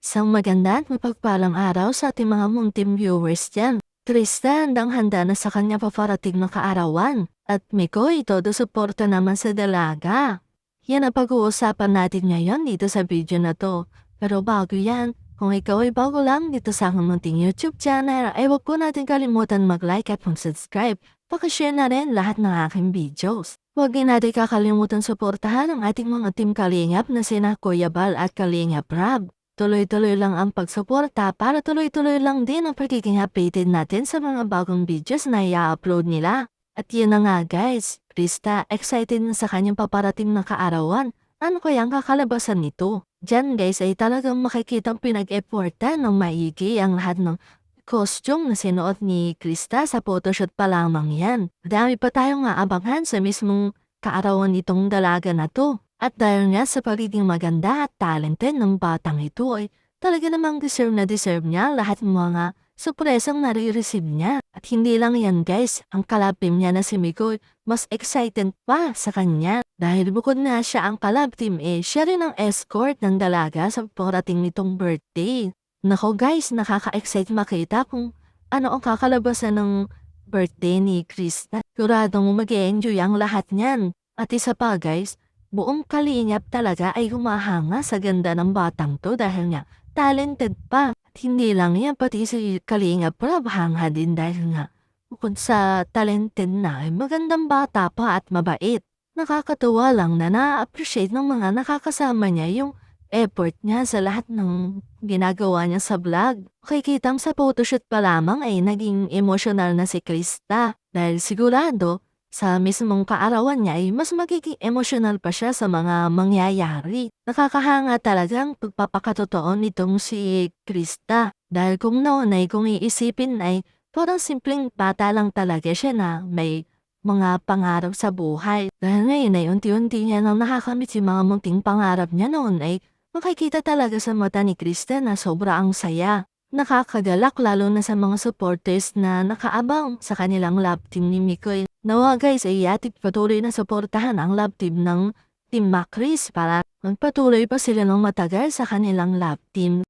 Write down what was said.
Isang maganda at mapagpalang araw sa ating mga munting viewers dyan. Krista, handang-handa na sa kanya paparating na kaarawan. At Mikoy, todo suporta naman sa dalaga. Yan ang pag-uusapan natin ngayon dito sa video na to. Pero bago yan, kung ikaw ay bago lang dito sa aking munting YouTube channel, ay huwag po natin kalimutan mag-like at mag-subscribe. Pakishare na rin lahat ng aking videos. Huwag din natin kakalimutan suportahan ang ating mga team Kalingap na sina Kuya Bal at Kalingap Rab. Tuloy-tuloy lang ang pagsuporta para tuloy-tuloy lang din ang pagiging updated natin sa mga bagong videos na i-upload nila. At yun na nga guys, Krista excited na sa kanyang paparating na kaarawan. Ano kaya ang kakalabasan nito? Diyan guys ay talagang makikita pinag-effortan ng maigi ang lahat ng costume na sinuot ni Krista sa photoshoot pa lamang yan. Dami pa tayong aabangan sa mismong kaarawan nitong dalaga na to. At dahil nga sa pagiging maganda at talented ng batang ito ay talaga namang deserve na deserve niya lahat ng mga surpresang nare-receive niya. At hindi lang yan guys, ang collab team niya na si Miko mas excited pa sa kanya. Dahil bukod na siya ang collab team siya rin ang escort ng dalaga sa parating nitong birthday. Nako guys, nakaka-excite makita kung ano ang kakalabasan ng birthday ni Krista. Siguradong mag-e-enjoy ang lahat niyan. At isa pa guys, buong Kalingap talaga ay humahanga sa ganda ng batang to dahil nga talented pa. At hindi lang yan, pati si Kalingap Rab hanga din dahil nga bukod sa talented na ay magandang bata pa at mabait. Nakakatuwa lang na na-appreciate ng mga nakakasama niya yung effort niya sa lahat ng ginagawa niya sa vlog. Makikitang sa photoshoot pa lamang ay naging emotional na si Krista dahil sigurado sa mismong kaarawan niya ay mas magiging emotional pa siya sa mga mangyayari. Nakakahanga talagang pagpapakatotoo nitong si Krista. Dahil kung noon ay kung iisipin ay parang simpleng bata lang talaga siya na may mga pangarap sa buhay. Dahil ngayon ay unti-unti niya nang nakakamit yung mga munting pangarap niya noon ay makikita talaga sa mata ni Krista na sobra ang saya. Nakakagalak lalo na sa mga supporters na nakaabang sa kanilang love team ni Mikoy. Nawa guys ay yatik patuloy na suportahan ang love team ng Team Macris para magpatuloy pa sila ng matagal sa kanilang love team.